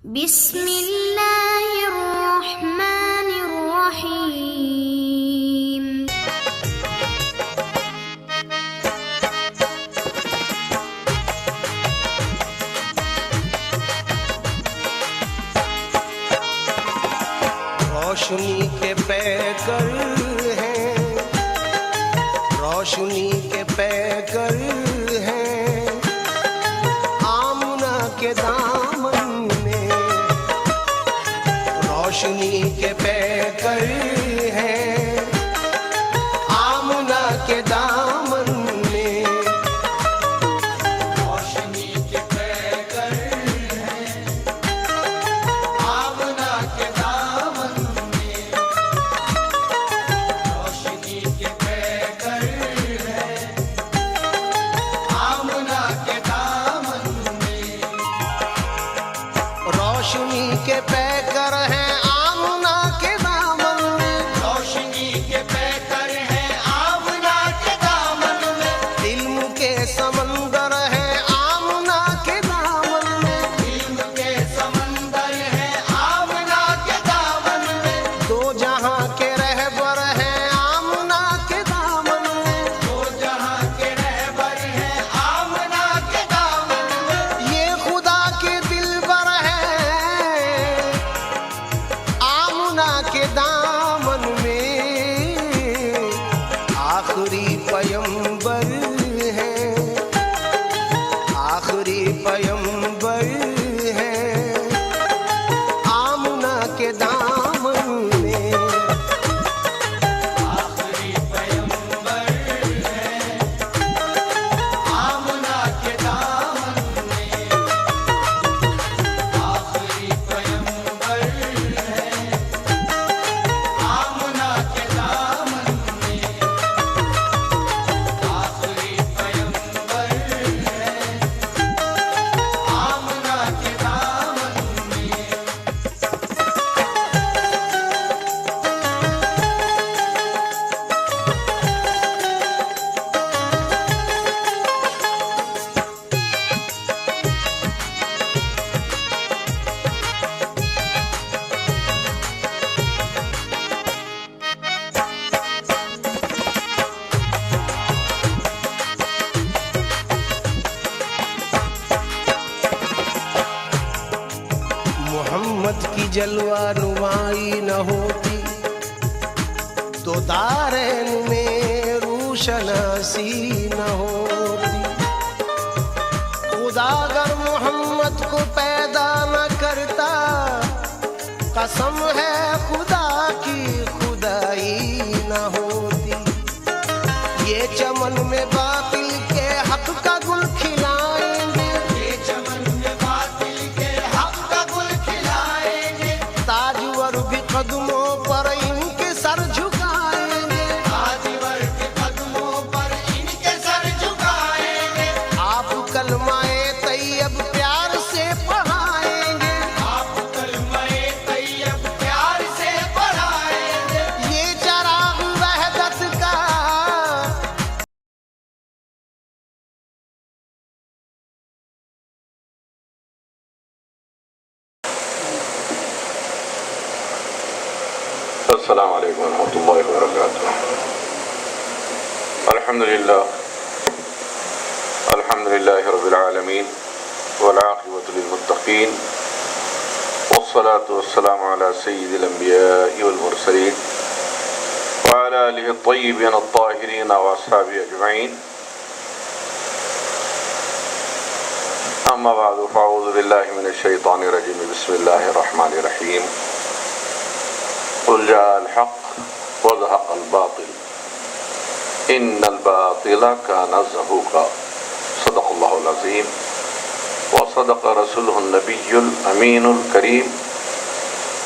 بسم اللہ الرحمن الرحیم۔ روشنی کے پیکر ہیں، روشنی کے پیکر ہیں، آمنہ کے دامن میں روشنی کے پیکر ہیں، آمنہ کے دامن میں روشنی کے پیکر ہیں، آمنہ کے دامن میں روشنی کے پیکر ہیں، آمنہ کے دامن میں روشنی کے پیکر ہیں، آمنہ کے دامن میں روشنی کے پیکر ہیں، آمنہ کے دامن میں علم کے سمندر ہے، آمنہ کے دامن میں علم کے سمندر ہے، آمنہ کے دامن میں دو جہاں کے رہبر ہیں، آمنہ کے دامن میں دو جہاں کے رہبر ہیں، آمنہ کے دامن میں یہ خدا کے دلبر ہیں، آمنہ کے دامن میں آخری پیمبر ہیں، آخری پیمبر ہیں، آمنہ کے دامن میں آخری پیمبر ہیں، آمنہ کے دامن میں آخری پیمبر ہیں، آمنہ کے دامن میں آخری پیمبر ہیں، آمنہ کے دامن میں محمد کی جلوہ نمائی نہ ہوتی تو دارین میں روشناسی نہ ہوتی، خدا اگر محمد کو پیدا نہ کرتا، قسم ہے خدا کی خدائی نہ ہوتی، یہ چمن میں باطل کے حق کا گل کھلائیں گے، یہ چمن میں باطل کے حق کا گل کھلائیں گے، تاجور بھی قدموں پر ان کے سر جھکائیں گے، تاجور کے قدموں پر ان کے سر جھکائیں گے، آپ کلمہ طیب پیار سے پڑھائیں گے، آپ کلمہ طیب پیار سے پڑھائیں گے، یہ چراغ وحدت کا السلام علیکم ورحمۃ اللہ وبرکاتہ۔ الحمد للہ رب العالمین والعاقبۃ للمتقین والصلاة والسلام علی سید الانبیاء والمرسلین وعلی آلہ الطیبین الطاہرین واصحابہ اجمعین، اما بعد فاعوذ باللہ من الشیطان الرجیم، بسم اللہ الرحمن الرحیم، قل جاء الحق وزهق الباطل ان الباطل كان زهوقا، صدق اللہ العظیم وصدق رسوله النبی الامین الکریم،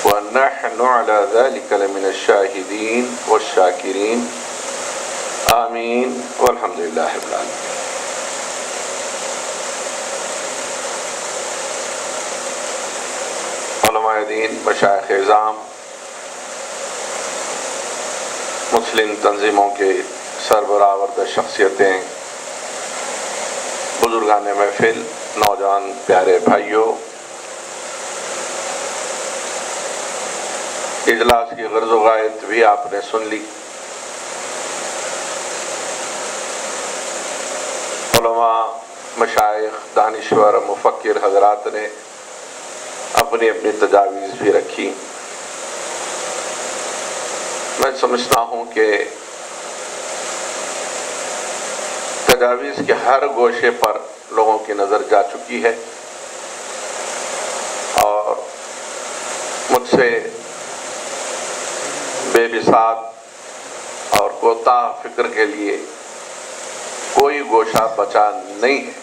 ونحن على ذلك لمن الشاہدین والشاکرین، آمین والحمد للہ رب العالمین۔ علماء دین، مشائخ اعظام، مسلم تنظیموں کے سربراہ وردہ شخصیتیں، بزرگان محفل، نوجوان پیارے بھائیوں، اجلاس کی غرض و غایت بھی آپ نے سن لی. علماء، مشائخ، دانشور، مفکر حضرات نے اپنی اپنی تجاویز بھی رکھی. میں سمجھتا ہوں کہ تجاویز کے ہر گوشے پر لوگوں کی نظر جا چکی ہے اور مجھ سے بے بساط اور کوتاہ فکر کے لیے کوئی گوشہ بچا نہیں ہے،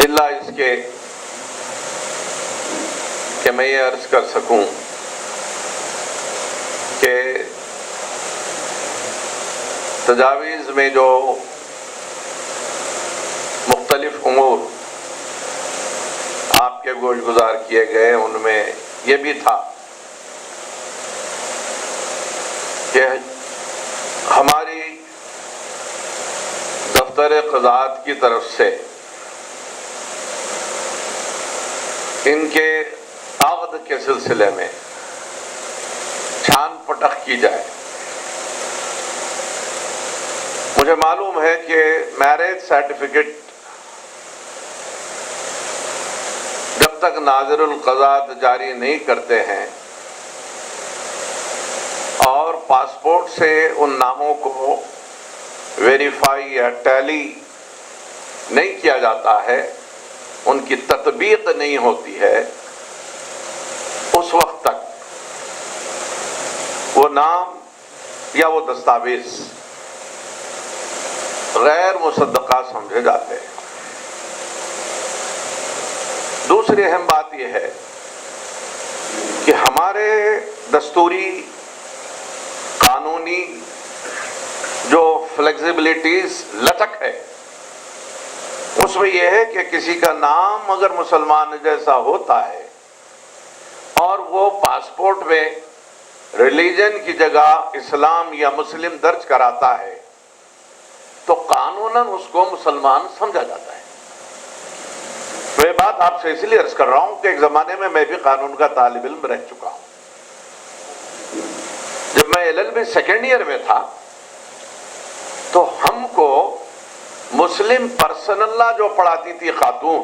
الا اس کے کہ میں یہ عرض کر سکوں کہ تجاویز میں جو مختلف امور آپ کے گوش گزار کیے گئے ان میں یہ بھی تھا کہ ہماری دفتر قضات کی طرف سے ان کے عقد کے سلسلے میں چھان پٹخ کی جائے. مجھے معلوم ہے کہ میرج سرٹیفکیٹ جب تک ناظر القضات جاری نہیں کرتے ہیں اور پاسپورٹ سے ان ناموں کو ویریفائی یا ٹیلی نہیں کیا جاتا ہے، ان کی تطبیق نہیں ہوتی ہے، اس وقت تک وہ نام یا وہ دستاویز غیر مصدقہ سمجھے جاتے ہیں. دوسری اہم بات یہ ہے کہ ہمارے دستوری قانونی جو فلیکسیبلٹیز لچک ہے اس میں یہ ہے کہ کسی کا نام اگر مسلمان جیسا ہوتا ہے اور وہ پاسپورٹ میں ریلیجن کی جگہ اسلام یا مسلم درج کراتا ہے تو قانوناً اس کو مسلمان سمجھا جاتا ہے. میں یہ بات آپ سے اس لیے عرض کر رہا ہوں کہ ایک زمانے میں بھی قانون کا طالب علم رہ چکا ہوں. جب میں LLB سیکنڈ ایئر میں تھا تو ہم کو مسلم پرسنل لا جو پڑھاتی تھی خاتون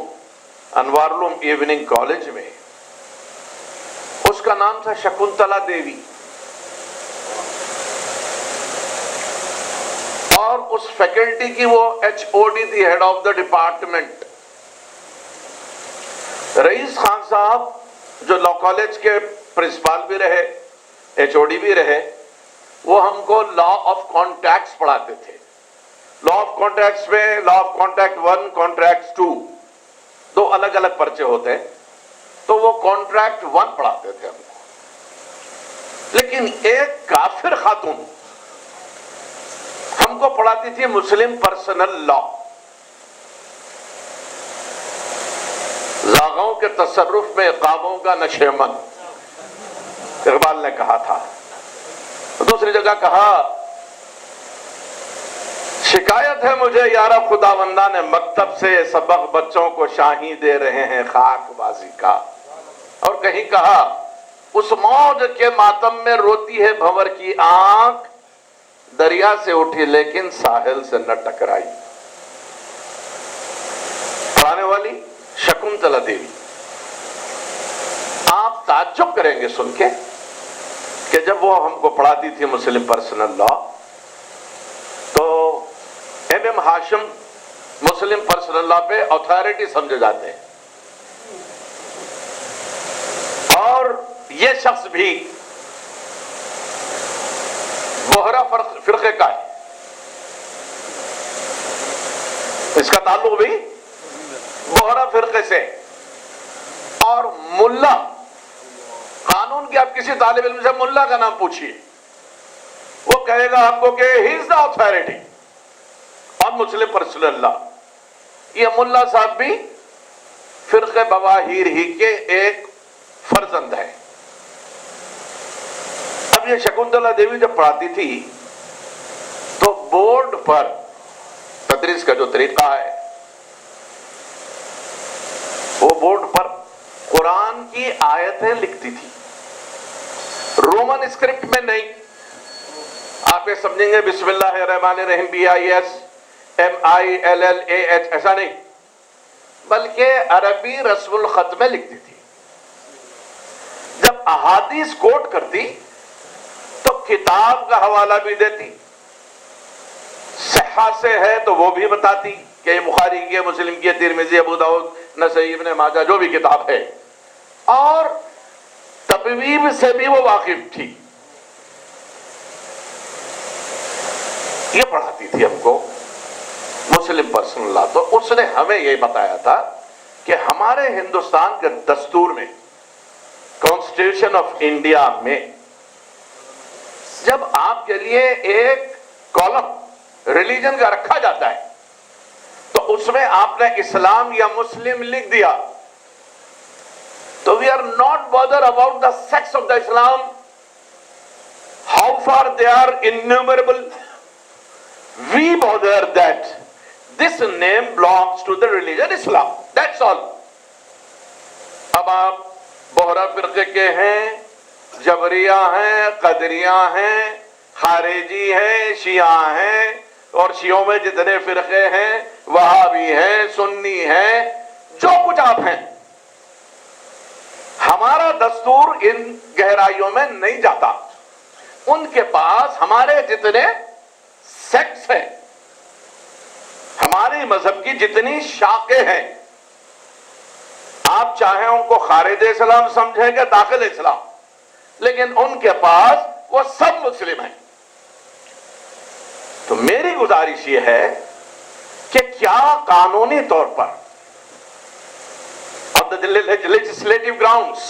انوار العلوم ایوننگ کالج میں، اس کا نام تھا شکنتلا دیوی، اور اس فیکلٹی کی وہ HOD تھی، ہیڈ آف دا ڈپارٹمنٹ. رئیس خان صاحب جو لا کالج کے پرنسپال بھی رہے، HOD بھی رہے، وہ ہم کو لا آف کانٹریکٹس پڑھاتے تھے. لا آف کانٹریکٹس میں لا آف کانٹریکٹ 1 کانٹریکٹ 2 دو الگ الگ پرچے ہوتے ہیں، تو وہ کانٹریکٹ 1 پڑھاتے تھے ہم کو. لیکن ایک کافر خاتون ہم کو پڑھاتی تھی مسلم پرسنل لا. زاغوں کے تصرف میں عقابوں کا نشیمن، اقبال نے کہا تھا. دوسری جگہ کہا، شکایت ہے مجھے یارا خداوندان مکتب سے، سبق بچوں کو شاہی دے رہے ہیں خاک بازی کا. اور کہیں کہا، اس موج کے ماتم میں روتی ہے بھنور کی آنکھ، دریا سے اٹھی لیکن ساحل سے نہ ٹکرائی. پڑھانے والی شکنتلا دیوی. آپ تعجب کریں گے سن کے کہ جب وہ ہم کو پڑھاتی تھی مسلم پرسنل لا تو MM ہاشم مسلم پرسنل لا پہ اتھارٹی سمجھے جاتے ہیں، اور یہ شخص بھی بحرہ فرقے کا ہے. اس کا تعلق بھی بحرہ فرقے سے. اور ملا، قانون کے آپ کسی طالب علم سے ملا کا نام پوچھئے، وہ کہے گا آپ کو کہ ہی از دا اتھارٹی اور مسلم پرسنل لا. یہ ملا صاحب بھی فرقے بواہیر ہی کے ایک فرزند ہے. اب یہ شکنتلا دیوی جب پڑھاتی تھی تو بورڈ پر تدریس کا جو طریقہ ہے وہ بورڈ پر قرآن کی آیتیں لکھتی تھی. رومن اسکرپٹ میں نہیں. آپ یہ سمجھیں گے بسم اللہ الرحمن الرحیم BISMILLAH ایسا نہیں، بلکہ عربی رسم الخط میں لکھتی تھی. جب احادیث کوٹ کرتی تو کتاب کا حوالہ بھی دیتی، صحہ سے ہے تو وہ بھی بتاتی کہ یہ بخاری کی ہے، مسلم کی ہے، ترمذی، ابو داؤد، نسائی، ابن ماجہ، جو بھی کتاب ہے. اور تبویب سے بھی وہ واقف تھی. یہ پڑھاتی تھی ہم کو مسلم پرسنل لا. تو اس نے ہمیں یہ بتایا تھا کہ ہمارے ہندوستان کے دستور میں، کانسٹیٹیوشن آف انڈیا میں، جب آپ کے لیے ایک کالم ریلیجن کا رکھا جاتا ہے تو اس میں آپ نے اسلام یا مسلم لکھ دیا تو we are not bothered about the sects of the Islam, how far they are innumerable. We bother that this name belongs to the religion Islam. That's all. اب آپ بہرا فرقے کے ہیں، جبریہ ہیں، قدریہ ہیں، خارجی ہیں، شیعہ ہیں، اور شیعوں میں جتنے فرقے ہیں، وہابی ہیں، سنی ہیں، جو کچھ آپ ہیں، ہمارا دستور ان گہرائیوں میں نہیں جاتا. ان کے پاس ہمارے جتنے سیکٹس ہیں، ہمارے مذہب کی جتنی شاخیں ہیں، آپ چاہیں ان کو خارج اسلام سمجھیں گے، داخل اسلام، لیکن ان کے پاس وہ سب مسلم ہیں. تو میری گزارش یہ ہے کہ کیا قانونی طور پر لیجسلیٹو گراؤنڈز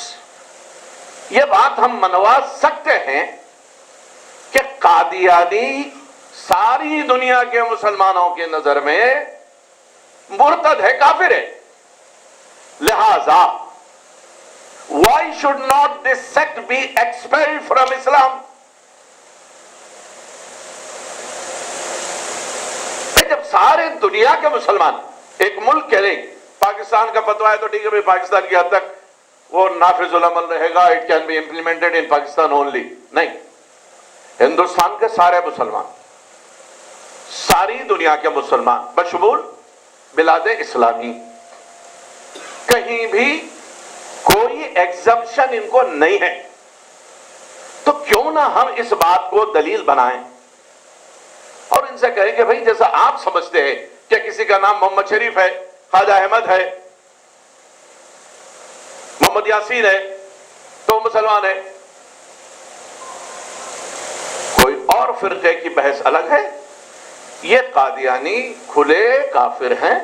یہ بات ہم منوا سکتے ہیں کہ قادیانی ساری دنیا کے مسلمانوں کے نظر میں مرتد ہے، کافر ہے. لہذا why should not this sect be expelled from Islam? جب سارے دنیا کے مسلمان ایک ملک کہہ رہے پاکستان کا فتویٰ ہے تو ٹھیک ہے بھائی، پاکستان کی حد تک وہ نافذ العمل رہے گا، it can be implemented in Pakistan only. نہیں، ہندوستان کے سارے مسلمان، ساری دنیا کے مسلمان بشمول بلاد اسلامی، کہیں بھی کوئی ایگزمپشن ان کو نہیں ہے. تو کیوں نہ ہم اس بات کو دلیل بنائیں اور ان سے کہیں کہ بھائی جیسا آپ سمجھتے ہیں کہ کسی کا نام محمد شریف ہے، خواجہ احمد ہے، محمد یاسین ہے تو مسلمان ہے. کوئی اور فرقے کی بحث الگ ہے. یہ قادیانی کھلے کافر ہیں،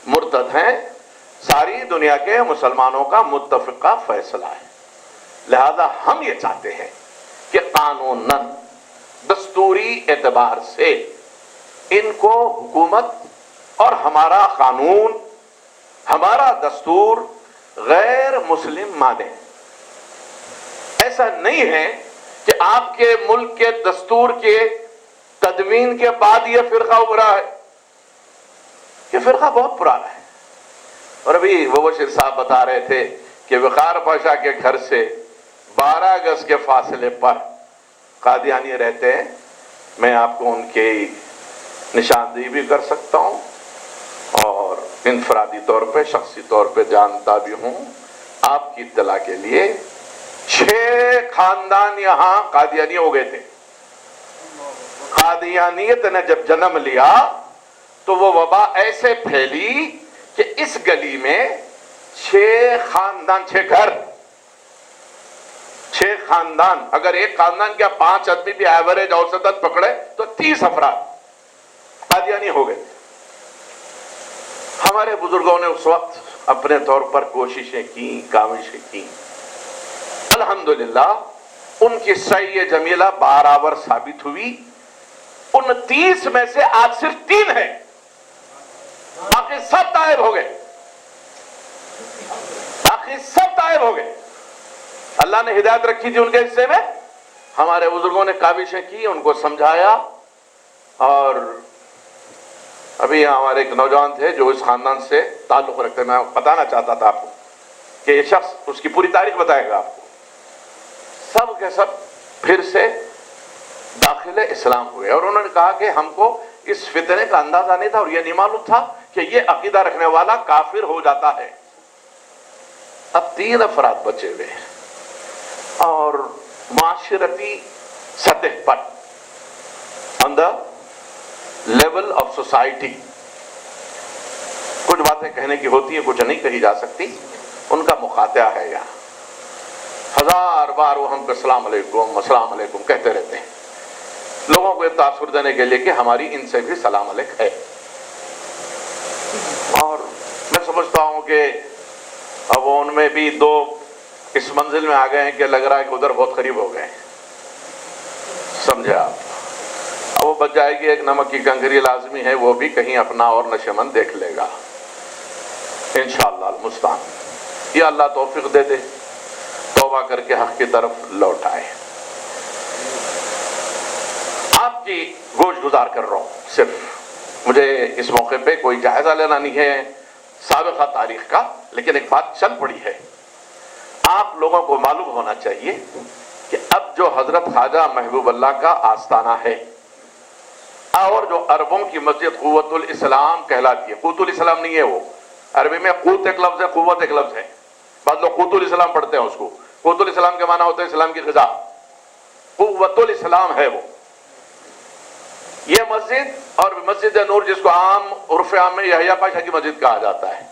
مرتد ہیں، ساری دنیا کے مسلمانوں کا متفقہ فیصلہ ہے. لہذا ہم یہ چاہتے ہیں کہ قانوناً، دستوری اعتبار سے ان کو حکومت اور ہمارا قانون، ہمارا دستور غیر مسلم مانے. ایسا نہیں ہے کہ آپ کے ملک کے دستور کے تدوین کے بعد یہ فرقہ ابھرا ہے. یہ فرقہ بہت پرانا ہے. اور ابھی مبشر صاحب بتا رہے تھے کہ وقار پاشا کے گھر سے 12 گز کے فاصلے پر قادیانی رہتے ہیں. میں آپ کو ان کی نشاندہی بھی کر سکتا ہوں اور انفرادی طور پہ، شخصی طور پہ جانتا بھی ہوں. آپ کی اطلاع کے لیے 6 خاندان یہاں قادیانی ہو گئے تھے. قادیانیت نے جب جنم لیا تو وہ وبا ایسے پھیلی کہ اس گلی میں 6 خاندان، 6 گھر، 6 خاندان، اگر ایک خاندان کیا 5 آدمی بھی ایوریج اوسطاً پکڑے تو 30 افراد قادیانی ہو گئے. ہمارے بزرگوں نے اس وقت اپنے طور پر کوششیں کی، کاوشیں کی. الحمدللہ ان کی سعی جمیلہ برابر ثابت ہوئی. 29 میں سے آج صرف 3 ہیں، باقی سب طائب ہو گئے. اللہ نے ہدایت رکھی تھی ان کے حصے میں. ہمارے بزرگوں نے کاوشیں کی، ان کو سمجھایا. اور ابھی ہمارے ایک نوجوان تھے جو اس خاندان سے تعلق رکھتے ہیں، میں بتانا چاہتا تھا آپ کو کہ یہ شخص اس کی پوری تاریخ بتائے گا آپ کو. سب کے سب پھر سے داخل اسلام ہوئے، اور انہوں نے کہا کہ ہم کو اس فتنے کا اندازہ نہیں تھا اور یہ نہیں معلوم تھا کہ یہ عقیدہ رکھنے والا کافر ہو جاتا ہے۔ اب 3 افراد بچے ہوئے ہیں، اور معاشرتی سطح پر آن دا لیول آف سوسائٹی کچھ باتیں کہنے کی ہوتی ہیں، کچھ نہیں کہی جا سکتی، ان کا مخاطعہ ہے یہاں۔ 1000 بار وہ ہم کو السلام علیکم کہتے رہتے ہیں، لوگوں کو یہ تاثر دینے کے لیے کہ ہماری ان سے بھی سلام علیک ہے۔ اور میں سمجھتا ہوں کہ اب ان میں بھی 2 اس منزل میں آ گئے ہیں کہ لگ رہا ہے کہ ادھر بہت قریب ہو گئے ہیں، سمجھے آپ؟ اب وہ بچ جائے گی ایک نمک کی کنکری لازمی ہے، وہ بھی کہیں اپنا اور نشیمن دیکھ لے گا انشاءاللہ المستعان۔ یہ اللہ توفیق دے دے، توبہ کر کے حق کی طرف لوٹ آئے۔ آپ کی گوش گزار کر رہا ہوں، صرف مجھے اس موقع پہ کوئی جائزہ لینا نہیں ہے سابقہ تاریخ کا، لیکن ایک بات چل پڑی ہے، آپ لوگوں کو معلوم ہونا چاہیے کہ اب جو حضرت خواجہ محبوب اللہ کا آستانہ ہے، اور جو عربوں کی مسجد قوت الاسلام کہلاتی ہے، قوت الاسلام نہیں ہے وہ، عربی میں قوت ایک لفظ ہے، قوت ایک لفظ ہے، بعض لوگ قوت الاسلام پڑھتے ہیں اس کو، قوت الاسلام کے معنی ہوتا ہے اسلام کی غذا، قوت الاسلام ہے وہ یہ مسجد، اور مسجد نور جس کو عام عرف عام میں یحییٰ پاشا کی مسجد کہا جاتا ہے،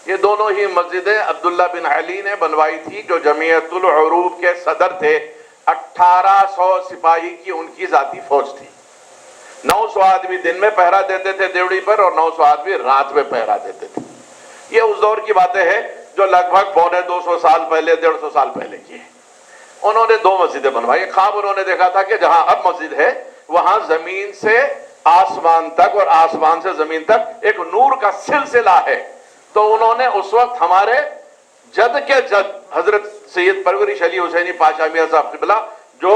یہ دونوں ہی مسجدیں عبداللہ بن علی نے بنوائی تھی، جو جمعیت العروب کے صدر تھے۔ 1800 سپاہی کی ان کی ذاتی فوج تھی، 900 آدمی دن میں پہرا دیتے تھے دیوڑی پر، اور 900 آدمی رات میں پہرا دیتے تھے۔ یہ اس دور کی باتیں ہیں جو لگ بھگ 250 سال پہلے 150 سال پہلے کی ہے۔ انہوں نے 2 مسجدیں بنوائی۔ ایک خواب انہوں نے دیکھا تھا کہ جہاں اب مسجد ہے وہاں زمین سے آسمان تک اور آسمان سے زمین تک ایک نور کا سلسلہ ہے، تو انہوں نے اس وقت ہمارے جد کے جد حضرت سید پرویز علی حسینی پاشا میاں صاحب قبلہ، جو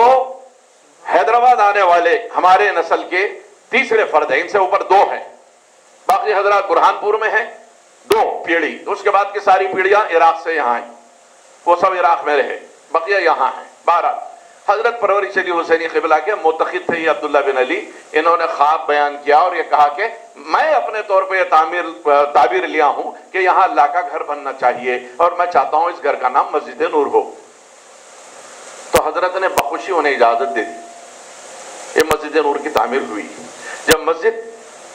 حیدرآباد آنے والے ہمارے نسل کے تیسرے فرد ہیں، ان سے اوپر 2 ہیں، باقی حضرات برہانپور میں ہیں 2 پیڑھی، اس کے بعد کی ساری پیڑھیاں عراق سے یہاں ہیں، وہ سب عراق میں رہے، بقیہ یہاں ہیں۔ 12 حضرت پرویز علی حسینی قبلہ کے معتقد تھے یہ عبداللہ بن علی، انہوں نے خواب بیان کیا اور یہ کہا کہ میں اپنے طور پہ یہ تعبیر لیا ہوں کہ یہاں اللہ کا گھر بننا چاہیے، اور میں چاہتا ہوں اس گھر کا نام مسجد نور ہو۔ تو حضرت نے بخوشی انہیں اجازت دے دی، یہ مسجد نور کی تعمیر ہوئی۔ جب مسجد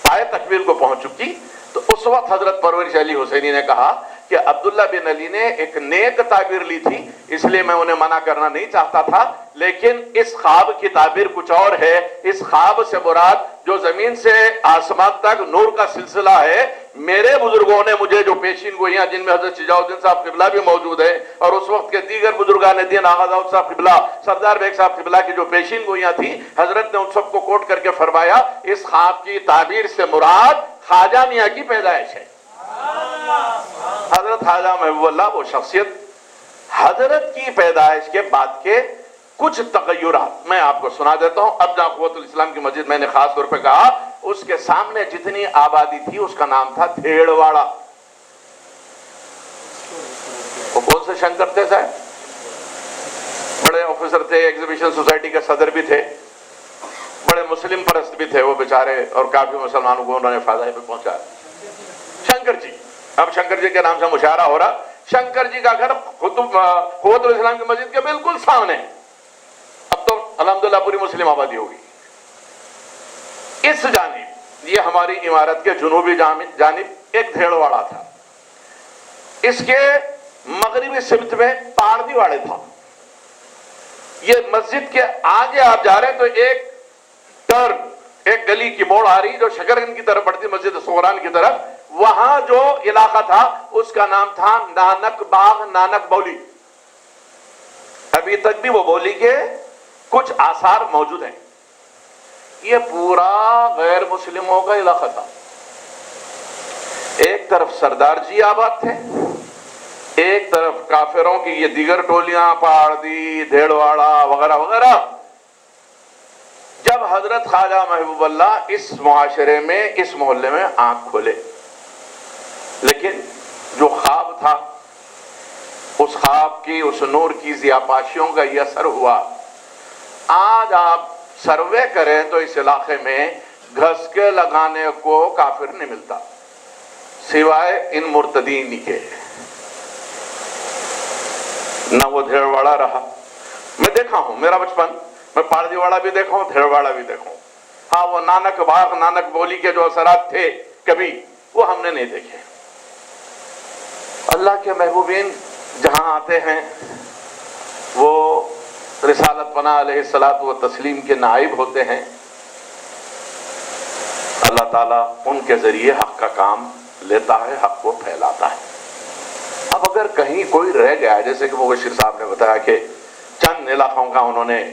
پائے تکمیل کو پہنچ چکی تو اس وقت حضرت پرویز علی حسینی نے کہا کہ عبداللہ بن علی نے ایک نیک تعبیر لی تھی، اس لیے میں انہیں منع کرنا نہیں چاہتا تھا، لیکن اس خواب کی تعبیر کچھ اور ہے۔ اس خواب سے مراد جو زمین سے آسمان تک نور کا سلسلہ ہے، میرے بزرگوں نے مجھے جو پیشین گوئیاں، جن میں حضرت شجاع الدین صاحب قبلہ بھی موجود ہے، اور اس وقت کے دیگر بزرگان دین آغا داؤد صاحب قبلہ، سردار بیگ صاحب قبلہ کی جو پیشین گوئیاں تھیں، حضرت نے ان سب کو کوٹ کر کے فرمایا اس خواب کی تعبیر سے مراد خواجہ میاں کی پیدائش ہے۔ حضرت خواجہ محبوب اللہ وہ شخصیت، حضرت کی پیدائش کے بعد کے کچھ تغیرات میں آپ کو سنا دیتا ہوں۔ اب جہاں قوت الاسلام کی مسجد میں نے خاص طور پہ کہا، اس کے سامنے جتنی آبادی تھی اس کا نام تھا دھیڑواڑا۔ وہ کون سے شنکر تھے صاحب؟ بڑے آفیسر تھے، ایگزیبیشن سوسائٹی کے صدر بھی تھے، بڑے مسلم پرست بھی تھے وہ بیچارے، اور کافی مسلمانوں کو انہوں نے فائدہ پہ پہنچایا۔ شنکر جی، اب شنکر جی کے نام سے مشاہرہ ہو رہا، شنکر جی کا گھر قوت الاسلام کی مسجد کے بالکل سامنے، اب تو الحمدللہ پوری مسلم آبادی ہوگی۔ اس جانب یہ ہماری عمارت کے جنوبی جانب ایک دھیڑواڑا تھا، اس کے مغربی سمت میں پاردی واڑے تھا۔ یہ مسجد کے آگے آپ جا رہے ہیں تو ایک ٹرن، ایک گلی کی موڑ آ رہی جو شکرگن کی طرف بڑھتی مسجد سغران کی طرف، وہاں جو علاقہ تھا اس کا نام تھا نانک باغ، نانک بولی۔ ابھی تک بھی وہ بولی کے کچھ آثار موجود ہیں۔ یہ پورا غیر مسلموں کا علاقہ تھا، ایک طرف سردار جی آباد تھے، ایک طرف کافروں کی یہ دیگر ٹولیاں، پہاڑی، دھیڑواڑا وغیرہ وغیرہ۔ جب حضرت خواجہ محبوب اللہ اس معاشرے میں، اس محلے میں آنکھ کھولے، لیکن جو خواب تھا اس خواب کی، اس نور کی ضیاپاشیوں کا یہ اثر ہوا۔ آج آپ سروے کریں تو اس علاقے میں گھس کے لگانے کو کافر نہیں ملتا سوائے ان مرتدین کے۔ نہ وہ دھیڑواڑا رہا، میں دیکھا ہوں، میرا بچپن، میں پاردی واڑا بھی دیکھا ہوں، دھیڑواڑا بھی دیکھا ہوں۔ ہاں وہ نانک باغ، نانک بولی کے جو اثرات تھے کبھی، وہ ہم نے نہیں دیکھے۔ اللہ کے محبوبین جہاں آتے ہیں وہ رسالت پناہ علیہ الصلوۃ والتسلیم کے نائب ہوتے ہیں۔ اللہ تعالیٰ ان کے ذریعے حق کا کام لیتا ہے، حق کو پھیلاتا ہے۔ اب اگر کہیں کوئی رہ گیا ہے، جیسے کہ مبشر صاحب نے بتایا کہ چند علاقوں کا انہوں نے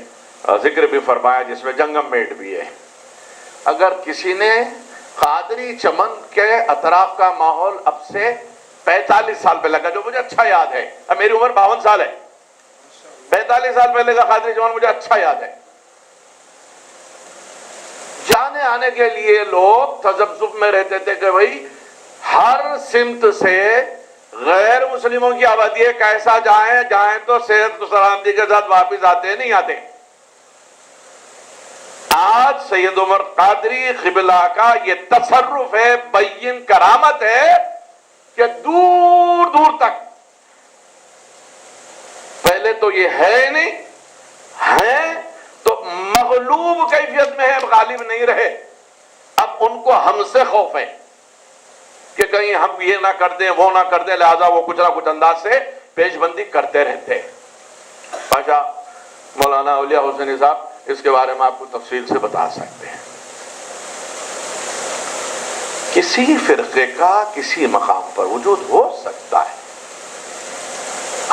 ذکر بھی فرمایا جس میں جنگم میٹ بھی ہے، اگر کسی نے قادری چمن کے اطراف کا ماحول اب سے 45 سال پہلے کا، جو مجھے اچھا یاد ہے، اب میری عمر 52 سال ہے، 45 سال پہلے کا قادری چمن مجھے اچھا یاد ہے۔ جانے آنے کے لیے لوگ تذبذب میں رہتے تھے کہ بھائی ہر سمت سے غیر مسلموں کی آبادی ہے، کیسا جائیں تو صحت و سلامتی کے ساتھ واپس آتے نہیں آتے۔ آج سید عمر قادری قبلہ کا یہ تصرف ہے، بین کرامت ہے کہ دور دور تک، پہلے تو یہ ہے نہیں، ہیں تو مغلوب کیفیت میں ہے، غالب نہیں رہے۔ اب ان کو ہم سے خوف ہے کہ کہیں ہم یہ نہ کر دیں، وہ نہ کر دیں، لہذا وہ کچھ نہ کچھ انداز سے پیش بندی کرتے رہتے ہیں۔ بادشاہ مولانا اولیاء حسینی صاحب اس کے بارے میں آپ کو تفصیل سے بتا سکتے ہیں۔ کسی فرقے کا کسی مقام پر وجود ہو سکتا ہے،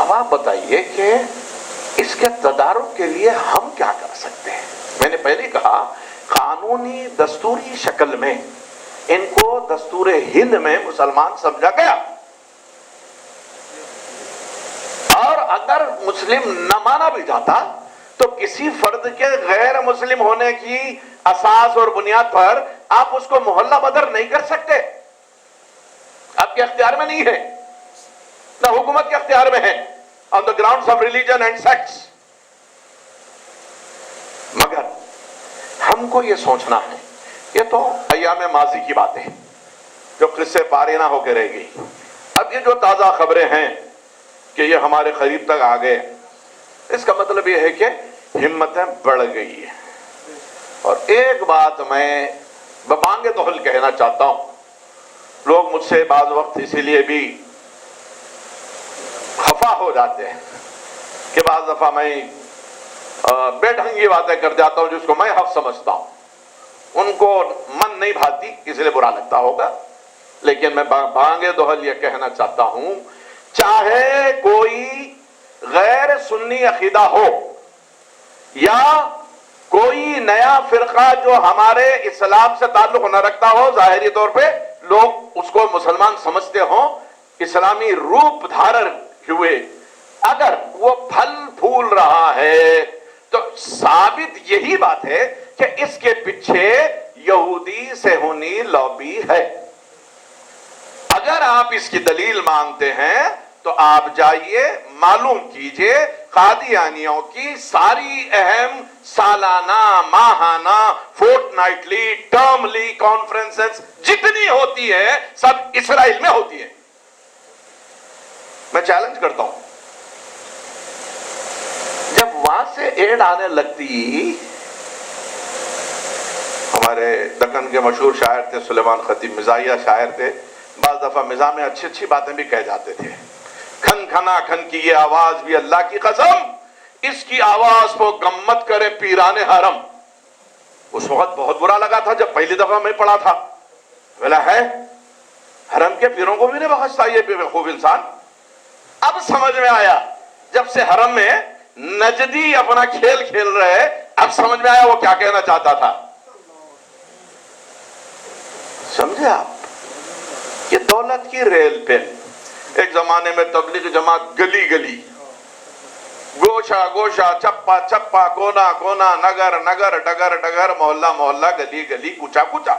اب آپ بتائیے کہ اس کے تدارک کے لیے ہم کیا کر سکتے ہیں؟ میں نے پہلے کہا قانونی دستوری شکل میں ان کو دستور ہند میں مسلمان سمجھا گیا، اور اگر مسلم نہ مانا بھی جاتا تو کسی فرد کے غیر مسلم ہونے کی اساس اور بنیاد پر آپ اس کو محلہ بدر نہیں کر سکتے، آپ کے اختیار میں نہیں ہے، نہ حکومت کے اختیار میں ہے، on the grounds of religion and sex۔ مگر ہم کو یہ سوچنا ہے، یہ تو ایام ماضی کی باتیں جو قصے پارے نہ ہو کے رہ گئی۔ اب یہ جو تازہ خبریں ہیں کہ یہ ہمارے قریب تک آ گئے، اس کا مطلب یہ ہے کہ ہمتیں بڑھ گئی ہیں۔ اور ایک بات میں ببانگ دہل کہنا چاہتا ہوں، لوگ مجھ سے بعض وقت اسی لیے بھی خفا ہو جاتے ہیں کہ بعض دفعہ میں بے ڈھنگی باتیں کر جاتا ہوں جس کو میں حق سمجھتا ہوں، ان کو من نہیں بھاتی، اس لیے برا لگتا ہوگا، لیکن میں بانگ دہل یہ کہنا چاہتا ہوں، چاہے کوئی غیر سنی عقیدہ ہو یا کوئی نیا فرقہ جو ہمارے اسلام سے تعلق نہ رکھتا ہو، ظاہری طور پہ لوگ اس کو مسلمان سمجھتے ہوں، اسلامی روپ دھارن ہوئے، اگر وہ پھل پھول رہا ہے تو ثابت یہی بات ہے کہ اس کے پیچھے یہودی صہیونی لابی ہے۔ اگر آپ اس کی دلیل مانگتے ہیں تو آپ جائیے، معلوم کیجئے قادیانیوں کی ساری اہم سالانہ، ماہانہ، فورٹ نائٹلی، ٹرملی کانفرنسز جتنی ہوتی ہے سب اسرائیل میں ہوتی ہے۔ میں چیلنج کرتا ہوں، جب وہاں سے ایڈ آنے لگتی، ہمارے دکن کے مشہور شاعر تھے سلیمان خطیب، مزاحیہ شاعر تھے، بعض دفعہ مزاح میں اچھی اچھی باتیں بھی کہہ جاتے تھے۔ کھن کھنا کھن کی یہ آواز بھی اللہ کی قسم، اس کی آواز کو گمت کرے پیران حرم۔ اس وقت بہت برا لگا تھا جب پہلی دفعہ میں پڑھا تھا، بولا ہے حرم کے پیروں کو بھی نہیں بخشتا یہ بے وقوف انسان۔ اب سمجھ میں آیا، جب سے حرم میں نجدی اپنا کھیل کھیل رہے، اب سمجھ میں آیا وہ کیا کہنا چاہتا تھا۔ سمجھے آپ؟ یہ دولت کی ریل پہ ایک زمانے میں تبلیغ جماعت گلی گلی، گوشہ گوشہ، چپا چپا، کونا کونا، نگر نگر، ڈگر ڈگر، محلہ محلہ، گلی گلی، کوچا کوچا۔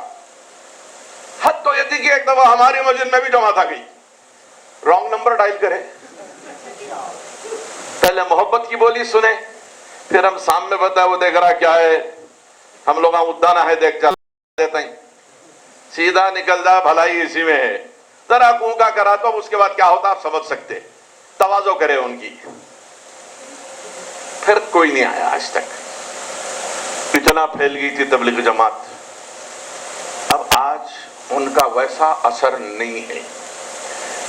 حد تو یہ تھی کہ ایک دفعہ ہماری مسجد میں بھی جماعت آ گئی، رانگ نمبر ڈائل کرے، پہلے محبت کی بولی سنیں، پھر ہم سامنے بتائے وہ دیکھ رہا کیا ہے، ہم لوگ ادانا ہے دیکھ چل دیتے ہیں، سیدھا نکل جا بھلائی اسی میں ہے، ذرا گونگا کرا تو اس کے بعد کیا ہوتا آپ سمجھ سکتے، تواضع کرے ان کی. پھر کوئی نہیں آیا آج تک. اتنا پھیل گئی تھی تبلیغ جماعت. اب آج ان کا ویسا اثر نہیں ہے.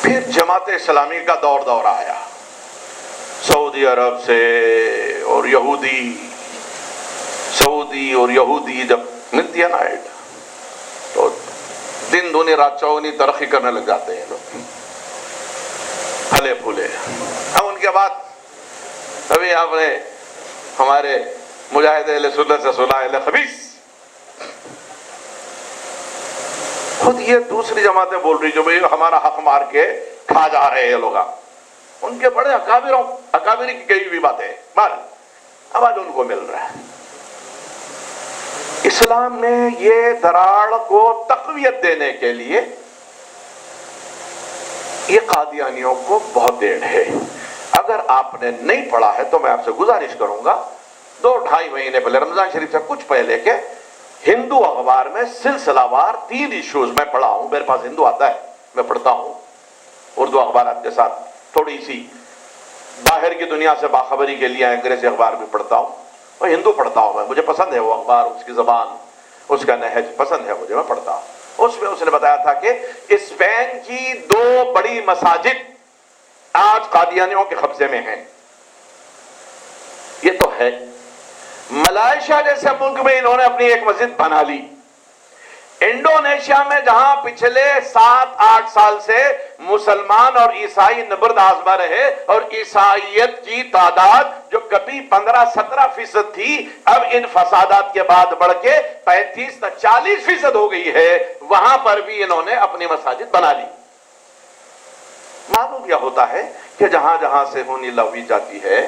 پھر جماعت اسلامی کا دور آیا، سعودی عرب سے اور سعودی اور یہودی جب ملتی ہے نا ایڈ تو دن دونی رات چوگنی ترقی کرنے لگ جاتے ہیں لوگ، پھلے پھولے. اب ان کے بعد ابھی آپ نے ہمارے مجاہد اہل سنت سے سنا اہل خبیث، خود یہ دوسری جماعتیں بول رہی جو بھئی ہمارا حق مار کے کھا جا رہے ہیں لوگ، ان کے بڑے اکابری کی کئی بھی باتیں مار اب آج ان کو مل رہا ہے. اسلام نے یہ دراڑ کو تقویت دینے کے لیے یہ قادیانیوں کو بہت دیر ہے. اگر آپ نے نہیں پڑھا ہے تو میں آپ سے گزارش کروں گا 2-2.5 مہینے پہلے رمضان شریف سے کچھ پہلے کے ہندو اخبار میں سلسلہ وار 3 ایشوز میں پڑھا ہوں. میرے پاس ہندو آتا ہے، میں پڑھتا ہوں اردو اخبارات کے ساتھ تھوڑی سی باہر کی دنیا سے باخبری کے لیے انگریزی اخبار بھی پڑھتا ہوں اور ہندو پڑھتا ہوں. مجھے پسند ہے وہ اخبار، اس کی زبان، اس کا نہج پسند ہے مجھے، میں پڑھتا ہوں. اس میں اس نے بتایا تھا کہ اسپین کی 2 بڑی مساجد آج قادیانیوں کے قبضے میں ہیں. یہ تو ہے. ملائیشیا جیسے ملک میں انہوں نے اپنی ایک مسجد بنا لی. انڈونیشیا میں جہاں پچھلے 7-8 سال سے مسلمان اور عیسائی نبرد آزما رہے اور عیسائیت کی تعداد جو کبھی 15-17% تھی اب ان فسادات کے بعد بڑھ کے 35-40% ہو گئی ہے، وہاں پر بھی انہوں نے اپنی مساجد بنا لی. معلوم کیا ہوتا ہے کہ جہاں جہاں سے ہونی لوی جاتی ہے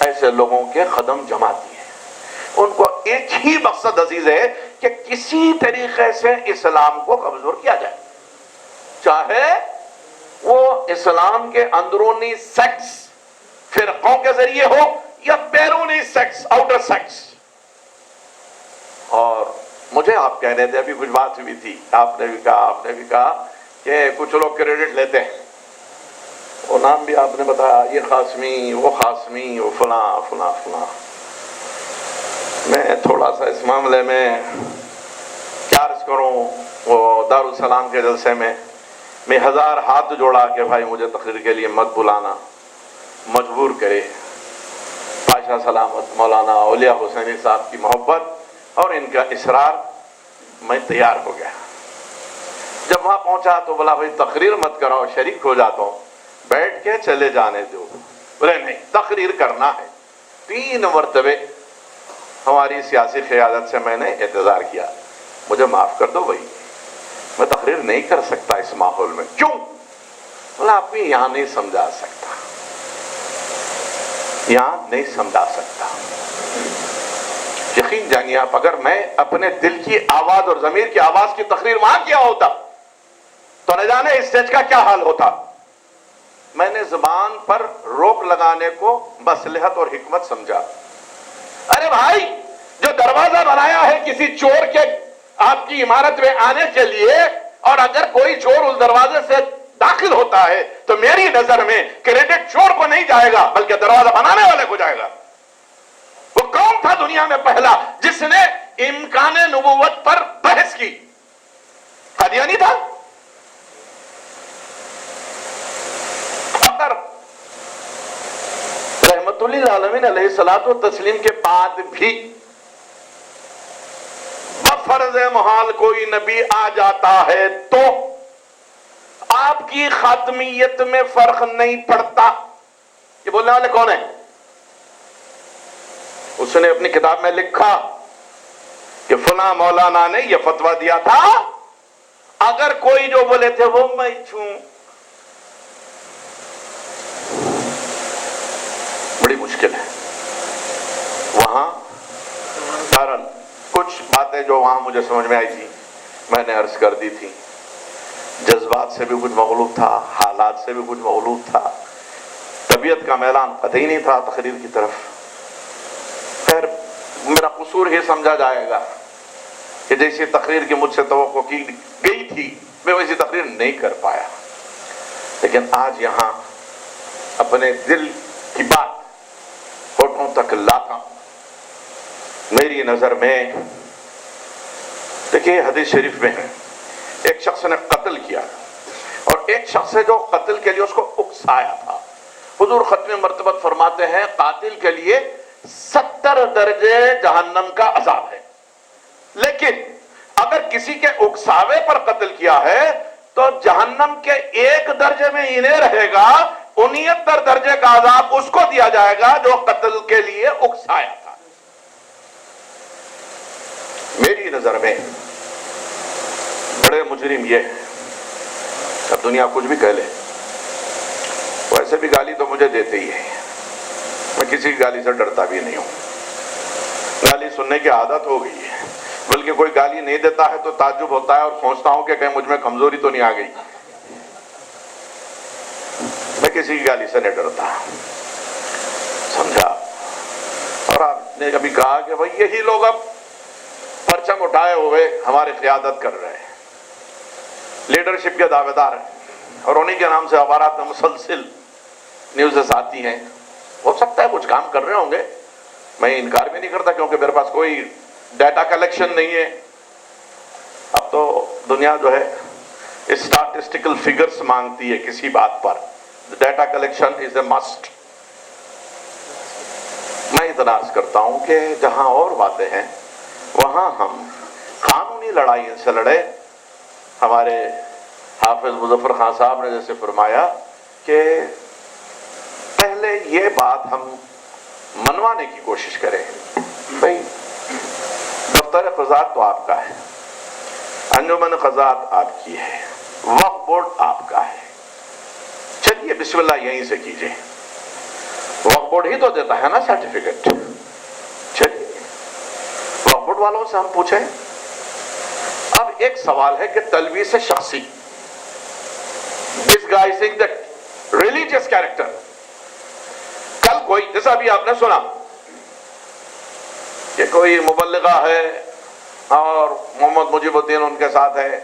ایسے لوگوں کے قدم جماتی ہے. ان کو ایک ہی مقصد عزیز ہے کہ کسی طریقے سے اسلام کو کمزور کیا جائے، چاہے وہ اسلام کے اندرونی سیکس فرقوں کے ذریعے ہو یا بیرونی سیکس آؤٹر سیکس. اور مجھے آپ کہہ رہے تھے ابھی کچھ بات ہوئی تھی، آپ نے بھی کہا کہ کچھ لوگ کریڈٹ لیتے ہیں، وہ نام بھی آپ نے بتایا، یہ قاسمی وہ فلاں فلاں فلاں. میں تھوڑا سا اس معاملے میں کیا عرض کروں، وہ دارالسلام کے جلسے میں 1000 ہاتھ جوڑا کہ بھائی مجھے تقریر کے لیے مت بلانا، مجبور کرے. پاشا سلامت مولانا اولیاء حسینی صاحب کی محبت اور ان کا اصرار، میں تیار ہو گیا. جب وہاں پہنچا تو بولا بھائی تقریر مت کراؤ، شریک ہو جاتا ہوں، بیٹھ کے چلے جانے دو. بولے نہیں تقریر کرنا ہے. 3 مرتبے ہماری سیاسی قیادت سے میں نے اعتذار کیا، مجھے معاف کر دو بھائی، میں تقریر نہیں کر سکتا اس ماحول میں. کیوں؟ بولا آپ کو یہاں نہیں سمجھا سکتا، یہاں نہیں سمجھا سکتا. یقین جانیے آپ، اگر میں اپنے دل کی آواز اور ضمیر کی آواز کی تقریر وہاں کیا ہوتا تو نہ جانے اسٹیج کا کیا حال ہوتا. میں نے زبان پر روک لگانے کو مصلحت اور حکمت سمجھا. ارے بھائی، جو دروازہ بنایا ہے کسی چور کے آپ کی عمارت میں آنے کے لیے، اور اگر کوئی چور اس دروازے سے داخل ہوتا ہے تو میری نظر میں کریڈٹ چور کو نہیں جائے گا بلکہ دروازہ بنانے والے کو جائے گا. وہ کون تھا دنیا میں پہلا جس نے امکان نبوت پر بحث کی؟ قادیانی تھا. اگر رحمت للعالمین علیہ الصلوۃ والتسلیم کے بعد بھی بفرض محال کوئی نبی آ جاتا ہے تو آپ کی خاتمیت میں فرق نہیں پڑتا. یہ بولنے والے کون ہیں؟ اس نے اپنی کتاب میں لکھا کہ فلاں مولانا نے یہ فتویٰ دیا تھا. اگر کوئی جو بولے تھے وہ میں چھوں، بڑی مشکل ہے. وہاں کارن کچھ باتیں جو وہاں مجھے سمجھ میں آئی تھی میں نے عرض کر دی تھی. جذبات سے بھی کچھ مغلوب تھا، حالات سے بھی کچھ مغلوب تھا، طبیعت کا میلان قطعی نہیں تھا تقریر کی طرف. خیر میرا قصور ہی سمجھا جائے گا کہ جیسی تقریر کی مجھ سے توقع کی گئی تھی میں ویسی تقریر نہیں کر پایا. لیکن آج یہاں اپنے دل کی بات ہوٹھوں تک لاتا ہوں. میری نظر میں دیکھیے حدیث شریف میں ہے ایک شخص نے قتل کیا اور ایک شخص ہے جو قتل کے لیے اس کو اکسایا تھا. حضور ختم مرتبت فرماتے ہیں قاتل کے لیے 70 درجے جہنم کا عذاب ہے. لیکن اگر کسی کے اکساوے پر قتل کیا ہے تو جہنم کے 1 درجے میں ہی نہیں رہے گا, 69 درجے کا عذاب اس کو دیا جائے گا جو قتل کے لیے اکسایا تھا. میری نظر میں بڑے مجرم یہ ہیں, اب دنیا کچھ بھی کہہ لے, ویسے بھی گالی تو مجھے دیتے ہی ہے, میں کسی کی گالی سے ڈرتا بھی نہیں ہوں, گالی سننے کی عادت ہو گئی ہے. بلکہ کوئی گالی نہیں دیتا ہے تو تعجب ہوتا ہے اور سوچتا ہوں کہ کہیں مجھ میں کمزوری تو نہیں آ گئی. میں کسی کی گالی سے نہیں ڈرتا, سمجھا. اور آپ نے کبھی کہا کہ بھئی یہی لوگ اب پرچم اٹھائے ہوئے ہماری قیادت کر رہے ہیں, لیڈرشپ کے دعوے دار ہیں, اور انہی کے نام سے اخبارات میں مسلسل نیوزز آتی ہیں. ہو سکتا ہے کچھ کام کر رہے ہوں گے, میں انکار بھی نہیں کرتا, کیونکہ میرے پاس کوئی ڈیٹا کلیکشن نہیں ہے. اب تو دنیا جو ہے اسٹیٹسٹیکل فگرز مانگتی ہے کسی بات پر. Data collection is a must. میں اتنا عرض کرتا ہوں کہ جہاں اور باتیں ہیں وہاں ہم قانونی لڑائی سے لڑے. ہمارے حافظ مظفر خان صاحب نے جیسے فرمایا کہ پہلے یہ بات ہم منوانے کی کوشش کریں. بھئی دفتر قضات تو آپ کا ہے, انجمن قضات آپ کی ہے, وقف بورڈ آپ کا ہے, چلیے بسم اللہ یہیں سے کیجئے. وقف بورڈ ہی تو دیتا ہے نا سرٹیفکیٹ. چلیے وقف بورڈ والوں سے ہم پوچھیں. اب ایک سوال ہے کہ تلویث شخصی, disguising the religious character. کل کوئی جیسا بھی آپ نے سنا کہ کوئی مبلغہ ہے اور محمد مجیب الدین ان کے ساتھ ہے,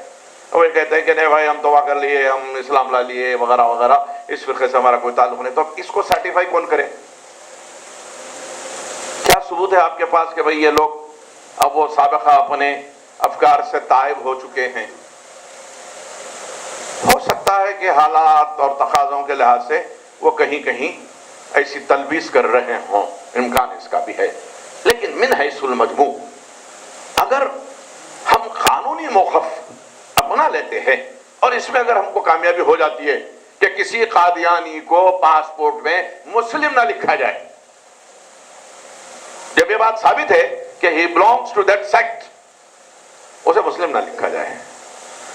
وہ کہتے ہیں کہ نہیں بھائی ہم توبہ کر لیے, ہم اسلام لا لیے وغیرہ وغیرہ, اس فرقے سے ہمارا کوئی تعلق نہیں. تو اب اس کو سرٹیفائی کون کرے؟ کیا ثبوت ہے آپ کے پاس کہ بھئی یہ لوگ اب وہ سابقہ اپنے افکار سے تائب ہو چکے ہیں؟ ہو سکتا ہے کہ حالات اور تقاضوں کے لحاظ سے وہ کہیں کہیں ایسی تلبیس کر رہے ہوں, امکان اس کا بھی ہے. لیکن من حیث المجموع اگر ہم قانونی موقف اپنا لیتے ہیں اور اس میں اگر ہم کو کامیابی ہو جاتی ہے کہ کسی قادیانی کو پاسپورٹ میں مسلم نہ لکھا جائے, جب یہ بات ثابت ہے کہ he belongs to that sect, اسے مسلم نہ لکھا جائے.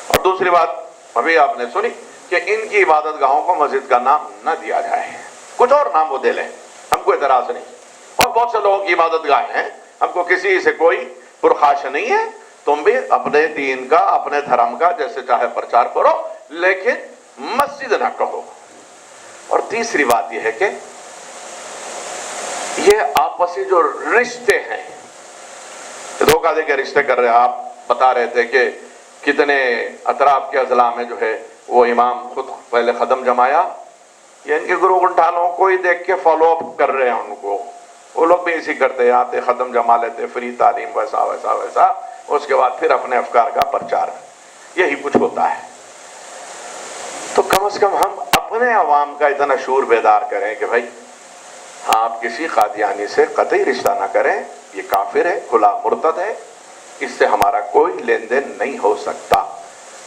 اور دوسری بات ابھی آپ نے سنی کہ ان کی عبادت گاہوں کو مسجد کا نام نہ دیا جائے, کچھ اور نام وہ دے لیں, ہم کو اعتراض نہیں. اور بہت سے لوگوں کی عبادت گاہیں ہیں, ہم کو کسی سے کوئی پرخاش نہیں ہے. تم بھی اپنے دین کا اپنے دھرم کا جیسے چاہے پرچار کرو, لیکن مسجد نہ کہو. اور تیسری بات یہ ہے کہ یہ آپسی جو رشتے ہیں, دھوکہ دے کے رشتے کر رہے ہیں. آپ بتا رہے تھے کہ کتنے اطراف کے اضلاع میں جو ہے وہ امام خود پہلے قدم جمایا, یہ ان کے گروہ گنٹھانوں کو ہی دیکھ کے فالو اپ کر رہے ہیں ان کو. وہ لوگ بھی اسی کرتے, آتے قدم جما لیتے, فری تعلیم ویسا ویسا ویسا, اس کے بعد پھر اپنے افکار کا پرچار, یہی کچھ ہوتا ہے. تو کم از کم ہم اپنے عوام کا اتنا شعور بیدار کریں کہ بھائی آپ کسی قادیانی سے قطعی رشتہ نہ کریں, یہ کافر ہے, کھلا مرتد ہے, اس سے ہمارا کوئی لین دین نہیں ہو سکتا.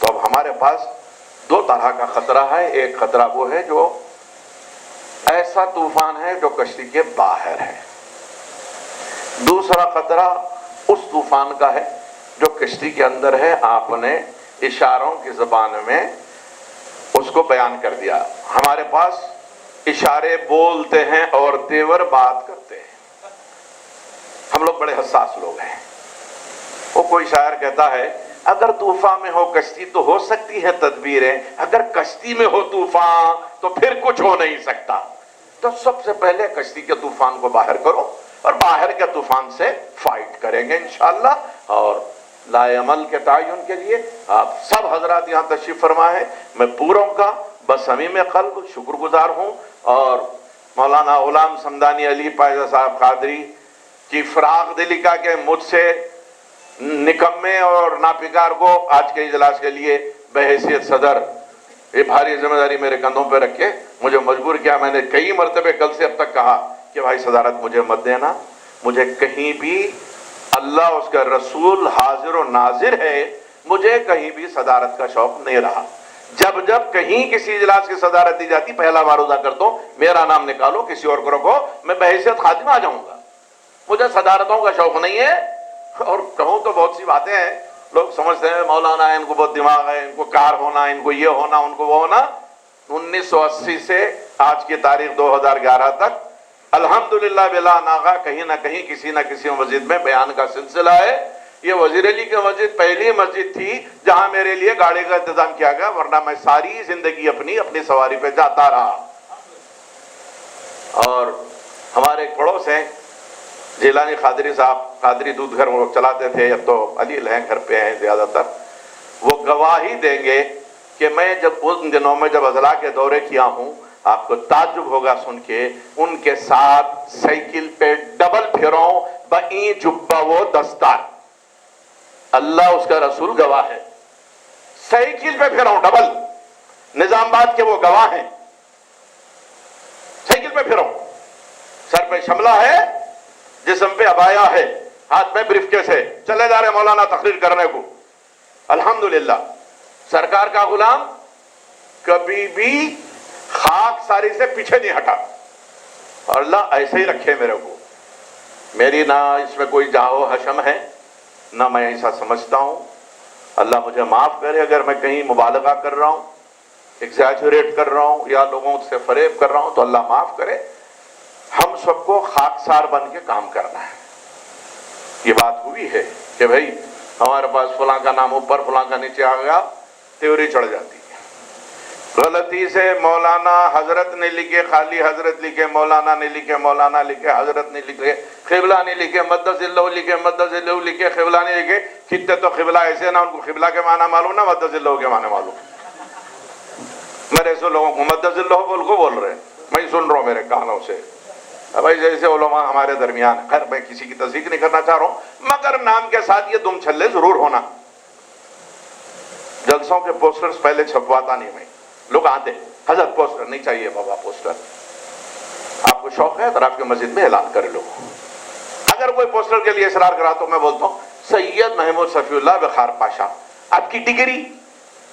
تو اب ہمارے پاس دو طرح کا خطرہ ہے. ایک خطرہ وہ ہے جو ایسا طوفان ہے جو کشتی کے باہر ہے, دوسرا خطرہ اس طوفان کا ہے جو کشتی کے اندر ہے. آپ نے اشاروں کی زبان میں اس کو بیان کر دیا. ہمارے پاس اشارے بولتے ہیں اور تیور بات کرتے ہیں. ہم لوگ بڑے حساس لوگ ہیں. وہ کوئی شاعر کہتا ہے اگر طوفان میں ہو کشتی تو ہو سکتی ہے تدبیریں, اگر کشتی میں ہو طوفان تو پھر کچھ ہو نہیں سکتا. تو سب سے پہلے کشتی کے طوفان کو باہر کرو اور باہر کے طوفان سے فائٹ کریں گے انشاءاللہ. اور لائے عمل کے تعین کے لیے آپ سب حضرات یہاں تشریف فرما ہے. میں پوروں کا بصمیم قلب شکر گزار ہوں. اور مولانا غلام سمدانی علی پائزہ صاحب قادری کی فراغ دلی کا کہ مجھ سے نکمے اور ناپکار کو آج کے اجلاس کے لیے بحیثیت صدر یہ بھاری ذمہ داری میرے کندھوں پہ رکھ کے مجھے مجبور کیا. میں نے کئی مرتبے کل سے اب تک کہا کہ بھائی صدارت مجھے مت دینا, مجھے کہیں بھی اللہ اس کا رسول حاضر و ناظر ہے, مجھے کہیں بھی صدارت کا شوق نہیں رہا. جب جب کہیں کسی اجلاس کی صدارت دی جاتی پہلا معروضہ کرتا ہوں میرا نام نکالو, کسی اور کو رکھو, میں بحیثیت خادم آ جاؤں گا. مجھے صدارتوں کا شوق نہیں ہے. اور کہوں تو بہت سی باتیں ہیں, لوگ سمجھتے ہیں مولانا ہے, ان کو بہت دماغ ہے, ان کو کار ہونا, ان کو یہ ہونا, ان کو وہ ہونا. 1980 سے آج کی تاریخ 2011 تک الحمدللہ بلا ناغہ کہیں نہ کہیں کسی نہ کسی مسجد میں بیان کا سلسلہ ہے. یہ وزیر علی کی مسجد پہلی مسجد تھی جہاں میرے لیے گاڑی کا انتظام کیا گیا, ورنہ میں ساری زندگی اپنی سواری پہ جاتا رہا. اور ہمارے ایک پڑوس ہیں جیلانی قادری صاحب, قادری دودھ گھر وہ چلاتے تھے, اب تو علی ہیں گھر پہ ہیں زیادہ تر. وہ گواہی دیں گے کہ میں جب ان دنوں میں جب اضلاع کے دورے کیا ہوں, آپ کو تعجب ہوگا سن کے, ان کے ساتھ سائیکل پہ ڈبل پھروں بئیں جبہ و دستار. اللہ اس کا رسول گواہ ہے, سائیکل پہ پھروں ڈبل, نظام آباد کے وہ گواہ ہیں. سائیکل پہ پھروں, سر پہ شملہ ہے, جسم پہ عبایا ہے, ہاتھ میں بریف کیس ہے, چلے جا رہے مولانا تقریر کرنے کو. الحمدللہ سرکار کا غلام کبھی بھی خاک ساری سے پیچھے نہیں ہٹا, اور اللہ ایسے ہی رکھے میرے کو. میری نہ اس میں کوئی جاؤ حشم ہے, نہ میں ایسا سمجھتا ہوں. اللہ مجھے معاف کرے اگر میں کہیں مبالغہ کر رہا ہوں, ایگزیجریٹ کر رہا ہوں یا لوگوں سے فریب کر رہا ہوں, تو اللہ معاف کرے. ہم سب کو خاکسار بن کے کام کرنا ہے. یہ بات ہوئی ہے کہ بھائی ہمارے پاس فلاں کا نام اوپر فلاں کا نیچے آ گیا, تیوری چڑھ جاتی ہے. غلطی سے مولانا حضرت نے لکھے, خالی حضرت لکھے, مولانا نے لکھے, مولانا لکھے, حضرت نے لکھے, قبلہ نے لکھے, مدث اللہ لکھے, مدث اللہ لکھے, قبلہ نے لکھے. کتنے تو قبلہ ایسے نہ ان کو قبلہ کے معنی معلوم نہ مدث اللہ کے معنی معلوم. میرے ایسے لوگوں کو مدث اللہ بول کو بول رہے ہیں, میں سن رہا ہوں میرے کانوں سے. بھائی جیسے علماء ہمارے درمیان, خیر میں کسی کی تصدیق نہیں کرنا چاہ رہا ہوں, مگر نام کے ساتھ یہ دم چھلے ضرور ہونا. جلسوں کے پوسٹرز پہلے چھپواتا نہیں میں, لوگ آتے حضرت پوسٹر نہیں چاہیے بابا, پوسٹر آپ کو شوق ہے تو آپ کی مسجد میں اعلان کر لو. اگر کوئی پوسٹر کے لیے اصرار کرا تو میں بولتا ہوں سید محمود صفی اللہ بخار پاشا, آپ کی ڈگری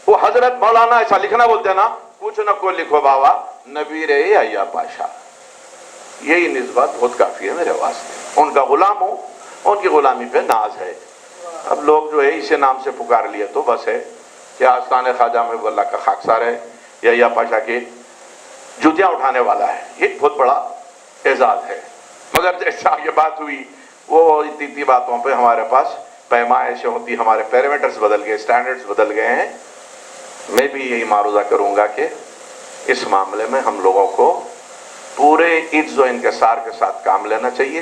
وہ حضرت مولانا ایسا لکھنا بولتے ہیں نا, کچھ نہ کوئی لکھو بابا نبیر یا پاشا, یہی نسبت بہت کافی ہے میرے واسطے. ان کا غلام ہوں, ان کی غلامی پہ ناز ہے. اب لوگ جو ہے اسے نام سے پکار لیے تو بس ہے کہ آستان خواجہ محب اللہ کا خاکسار ہے یا پاشا کے جوتیاں اٹھانے والا ہے. یہ بہت بڑا اعزاز ہے. مگر جیسا یہ بات ہوئی وہ اتنی باتوں پہ ہمارے پاس پیمائشیں ہوتی, ہمارے پیرامیٹرز بدل گئے, سٹینڈرڈز بدل گئے ہیں. میں بھی یہی معروضہ کروں گا کہ اس معاملے میں ہم لوگوں کو پورے عز و انکسار کے ساتھ کام لینا چاہیے.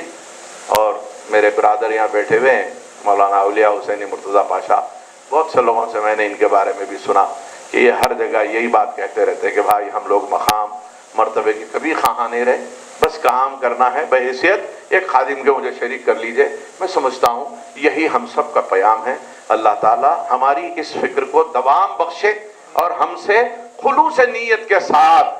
اور میرے برادر یہاں بیٹھے ہوئے ہیں, مولانا اولیاء حسینی مرتضیٰ پاشا, بہت سے لوگوں سے میں نے ان کے بارے میں بھی سنا کہ یہ ہر جگہ یہی بات کہتے رہتے کہ بھائی ہم لوگ مقام مرتبے کی کبھی خواہاں نہیں رہے, بس کام کرنا ہے. بحیثیت ایک خادم کے مجھے شریک کر لیجئے. میں سمجھتا ہوں یہی ہم سب کا پیام ہے. اللہ تعالی ہماری اس فکر کو دوام بخشے اور ہم سے خلوص نیت کے ساتھ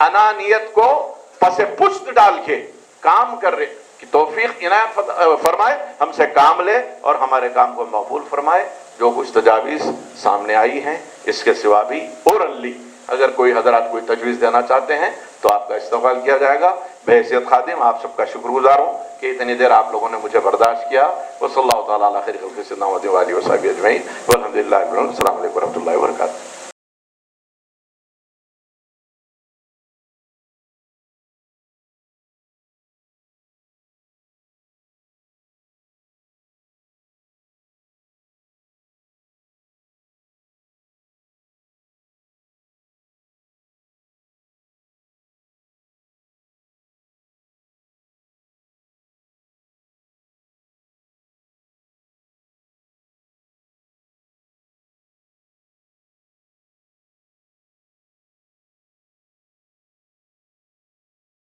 انانیت کو پس پشت ڈال کے کام کر رہے کی توفیق عنایت فرمائے, ہم سے کام لے اور ہمارے کام کو مقبول فرمائے. جو کچھ تجاویز سامنے آئی ہیں اس کے سوا بھی اورلی اگر کوئی حضرات کوئی تجویز دینا چاہتے ہیں تو آپ کا استقبال کیا جائے گا. بحیثیت خادم آپ سب کا شکر گزار ہوں کہ اتنی دیر آپ لوگوں نے مجھے برداشت کیا. وصلی اللہ تعالیٰ علی خیر خلق سیدنا محمد و آلہ و صحبہ اجمعین والحمدللہ. السلام علیکم و رحمۃ اللہ وبرکاتہ.